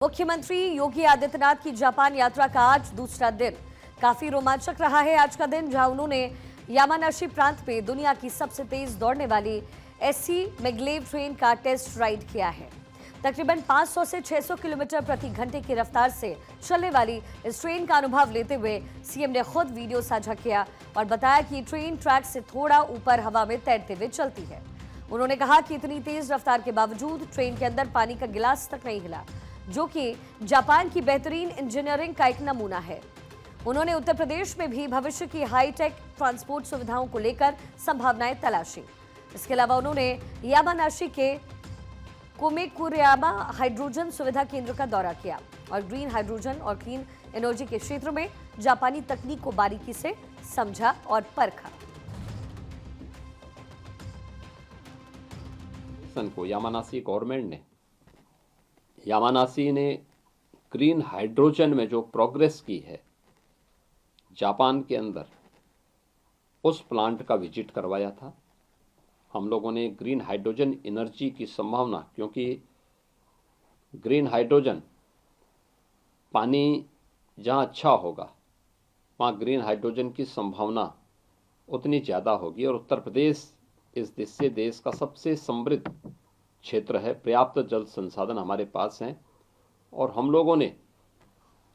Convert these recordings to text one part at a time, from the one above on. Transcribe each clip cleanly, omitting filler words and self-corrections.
मुख्यमंत्री योगी आदित्यनाथ की जापान यात्रा का आज दूसरा दिन काफी रोमांचक रहा है। आज का दिन जहां उन्होंने यामानाशी प्रांत में दुनिया की सबसे तेज दौड़ने वाली एससी मैग्लेव ट्रेन का टेस्ट राइड किया है। तकरीबन 500 से 600 किलोमीटर प्रति घंटे की रफ्तार से चलने वाली इस ट्रेन का अनुभव लेते हुए सीएम ने खुद वीडियो साझा किया और बताया कि ट्रेन ट्रैक से थोड़ा ऊपर हवा में तैरते हुए चलती है। उन्होंने कहा कि इतनी तेज रफ्तार के बावजूद ट्रेन के अंदर पानी का गिलास तक नहीं हिला, जो कि जापान की बेहतरीन इंजीनियरिंग का एक नमूना है। उन्होंने उत्तर प्रदेश में भी भविष्य की हाईटेक ट्रांसपोर्ट सुविधाओं को लेकर संभावनाएं तलाशी। इसके अलावा उन्होंने यामानाशी के कोमेकुरयामा हाइड्रोजन सुविधा केंद्र का दौरा किया और ग्रीन हाइड्रोजन और क्लीन एनर्जी के क्षेत्र में जापानी तकनीक को बारीकी से समझा और परखा। को यामानाशी गवर्नमेंट ने यामानाशी ने ग्रीन हाइड्रोजन में जो प्रोग्रेस की है जापान के अंदर, उस प्लांट का विजिट करवाया था। हम लोगों ने ग्रीन हाइड्रोजन एनर्जी की संभावना, क्योंकि ग्रीन हाइड्रोजन पानी जहाँ अच्छा होगा वहाँ ग्रीन हाइड्रोजन की संभावना उतनी ज़्यादा होगी और उत्तर प्रदेश इस देश का सबसे समृद्ध क्षेत्र है। पर्याप्त जल संसाधन हमारे पास हैं और हम लोगों ने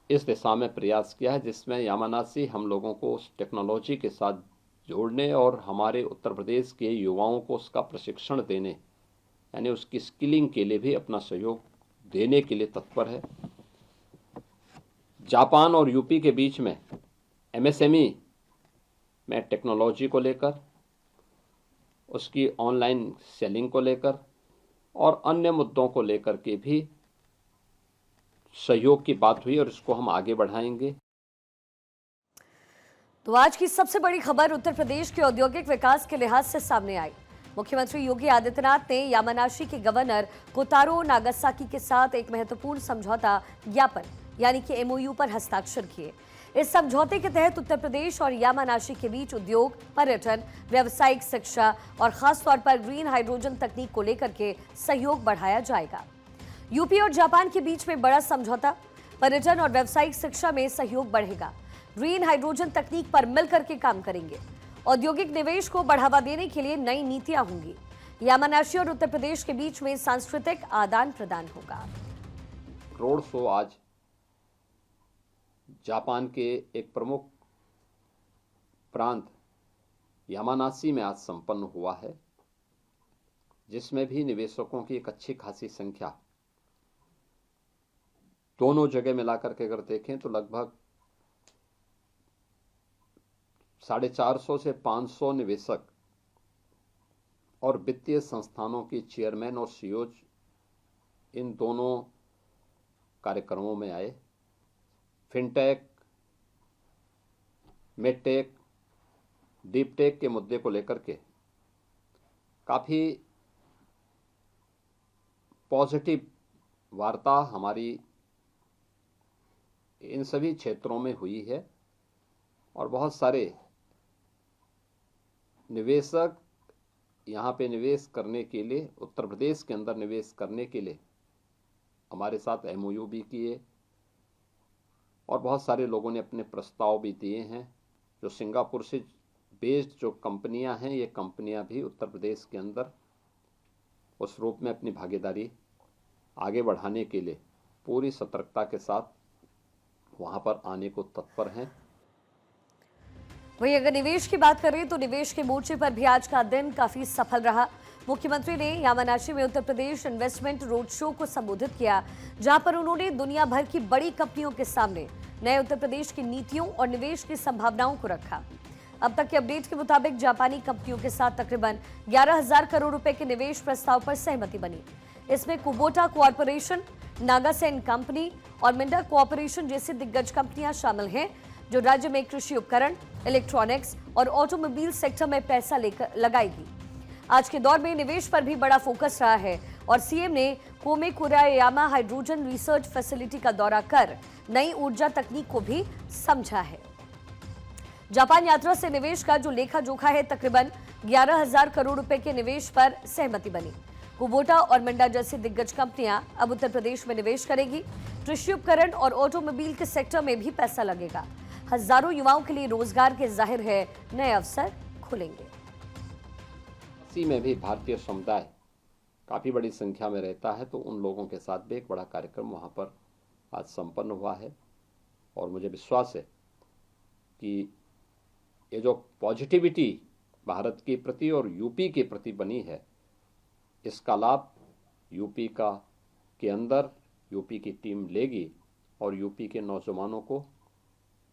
इस दिशा में प्रयास किया है, जिसमें यामानाशी हम लोगों को उस टेक्नोलॉजी के साथ जोड़ने और हमारे उत्तर प्रदेश के युवाओं को उसका प्रशिक्षण देने, यानी उसकी स्किलिंग के लिए भी अपना सहयोग देने के लिए तत्पर है। जापान और यूपी के बीच में एमएसएमई में टेक्नोलॉजी को लेकर, उसकी ऑनलाइन सेलिंग को लेकर और अन्य मुद्दों को लेकर के भी सहयोग की बात हुई और इसको हम आगे बढ़ाएंगे। तो आज की सबसे बड़ी खबर उत्तर प्रदेश के औद्योगिक विकास के लिहाज से सामने आई। मुख्यमंत्री योगी आदित्यनाथ ने यामानाशी के गवर्नर कोतारो नागासाकी के साथ एक महत्वपूर्ण समझौता ज्ञापन यानी कि एमओयू पर हस्ताक्षर किए। इस समझौते के तहत उत्तर प्रदेश और यामानाशी के बीच उद्योग, पर्यटन, व्यावसायिक शिक्षा और खासतौर पर ग्रीन हाइड्रोजन तकनीक को लेकर के सहयोग बढ़ाया जाएगा। यूपी और जापान के बीच में बड़ा समझौता, पर्यटन और व्यावसायिक शिक्षा में सहयोग बढ़ेगा। ग्रीन हाइड्रोजन तकनीक पर मिलकर के काम करेंगे। औद्योगिक निवेश को बढ़ावा देने के लिए नई नीतियां होंगी। यामानाशी और उत्तर प्रदेश के बीच में सांस्कृतिक आदान प्रदान होगा। रोड शो आज जापान के एक प्रमुख प्रांत यामानाशी में आज संपन्न हुआ है, जिसमें भी निवेशकों की एक अच्छी खासी संख्या, दोनों जगह मिलाकर के अगर देखें तो लगभग 450 से 500 निवेशक और वित्तीय संस्थानों की चेयरमैन और सीईओ इन दोनों कार्यक्रमों में आए। फिनटेक, मेडटेक, डीपटेक के मुद्दे को लेकर के काफ़ी पॉजिटिव वार्ता हमारी इन सभी क्षेत्रों में हुई है और बहुत सारे निवेशक यहाँ पे निवेश करने के लिए, उत्तर प्रदेश के अंदर निवेश करने के लिए हमारे साथ एमओयू भी किए और बहुत सारे लोगों ने अपने प्रस्ताव भी दिए हैं। जो सिंगापुर से बेस्ड जो कंपनियां हैं, ये कंपनियां भी उत्तर प्रदेश के अंदर उस रूप में अपनी भागीदारी आगे बढ़ाने के लिए पूरी सतर्कता के साथ वहां पर आने को तत्पर हैं। वहीं अगर निवेश की बात करें तो निवेश के मोर्चे पर भी आज का दिन काफी सफल रहा। मुख्यमंत्री ने यामानाशी में Uttar Pradesh investment road show को संबोधित किया, जहां पर उन्होंने दुनिया भर की बड़ी कंपनियों के सामने नए उत्तर प्रदेश की नीतियों और निवेश की संभावनाओं को रखा। अब तक के अपडेट के मुताबिक जापानी कंपनियों के साथ तकरीबन 11,000 करोड़ रुपए के निवेश प्रस्ताव पर सहमति बनी। इसमें कुबोटा कॉरपोरेशन, नागासेन कंपनी और मिंडा कॉरपोरेशन जैसी दिग्गज कंपनियां शामिल हैं, जो राज्य में कृषि उपकरण, इलेक्ट्रॉनिक्स और ऑटोमोबाइल सेक्टर में पैसा लगाएगी। आज के दौर में निवेश पर भी बड़ा फोकस रहा है और सीएम ने कोमेकुरयामा हाइड्रोजन रिसर्च फैसिलिटी का दौरा कर नई ऊर्जा तकनीक को भी समझा है। जापान यात्रा से निवेश का जो लेखा जोखा है, तकरीबन 11,000 करोड़ रुपए के निवेश पर सहमति बनी। कुबोटा और मिंडा जैसी दिग्गज कंपनियां अब उत्तर प्रदेश में निवेश करेगी। कृषि उपकरण और ऑटोमोबाइल के सेक्टर में भी पैसा लगेगा। हजारों युवाओं के लिए रोजगार के जाहिर है नए अवसर खुलेंगे। इसी में भी भारतीय समुदाय काफ़ी बड़ी संख्या में रहता है, तो उन लोगों के साथ भी एक बड़ा कार्यक्रम वहाँ पर आज संपन्न हुआ है। और मुझे विश्वास है कि ये जो पॉजिटिविटी भारत के प्रति और यूपी के प्रति बनी है, इसका लाभ यूपी के अंदर यूपी की टीम लेगी और यूपी के नौजवानों को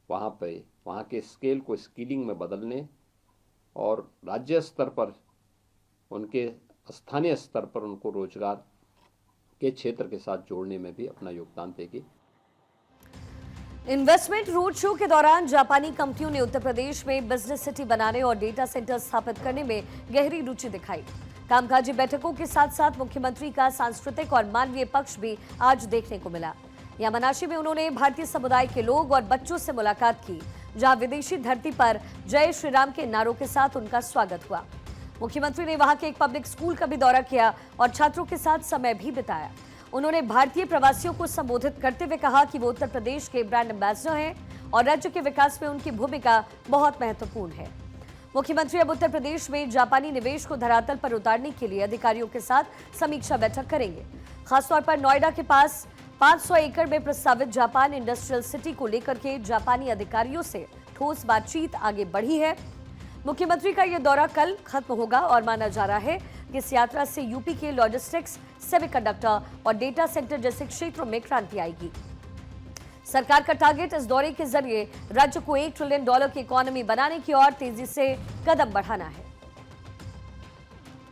वहाँ के स्केल को स्किलिंग में बदलने और राज्य स्तर पर उनके स्थानीय स्तर पर उनको रोजगार के क्षेत्र के साथ जोड़ने में भी अपना योगदान देगी। इन्वेस्टमेंट रोड शो के दौरान जापानी कंपनियों ने उत्तर प्रदेश में बिजनेस सिटी बनाने और डेटा सेंटर स्थापित करने में गहरी रुचि दिखाई। कामकाजी बैठकों के साथ साथ मुख्यमंत्री का सांस्कृतिक और मानवीय पक्ष भी आज देखने को मिला। यामानाशी में उन्होंने भारतीय समुदाय के लोग और बच्चों से मुलाकात की, जहां विदेशी धरती पर जय श्री राम के नारों के साथ उनका स्वागत हुआ। मुख्यमंत्री ने वहां के एक पब्लिक स्कूल का भी दौरा किया और छात्रों के साथ समय भी बिताया। उन्होंने भारतीय प्रवासियों को संबोधित करते हुए कहा कि वो उत्तर प्रदेश के ब्रांड एम्बेसडर हैं और राज्य के विकास में उनकी भूमिका बहुत महत्वपूर्ण है। मुख्यमंत्री अब उत्तर प्रदेश में जापानी निवेश को धरातल पर उतारने के लिए अधिकारियों के साथ समीक्षा बैठक करेंगे। खासतौर पर नोएडा के पास 500 एकड़ में प्रस्तावित जापान इंडस्ट्रियल सिटी को लेकर के जापानी अधिकारियों से ठोस बातचीत आगे बढ़ी है। मुख्यमंत्री का यह दौरा कल खत्म होगा और माना जा रहा है कि इस यात्रा से यूपी के लॉजिस्टिक्स, सेमीकंडक्टर और डेटा सेंटर जैसे क्षेत्रों में क्रांति आएगी। सरकार का टारगेट इस दौरे के जरिए राज्य को $1 ट्रिलियन की इकोनॉमी बनाने की ओर तेजी से कदम बढ़ाना है।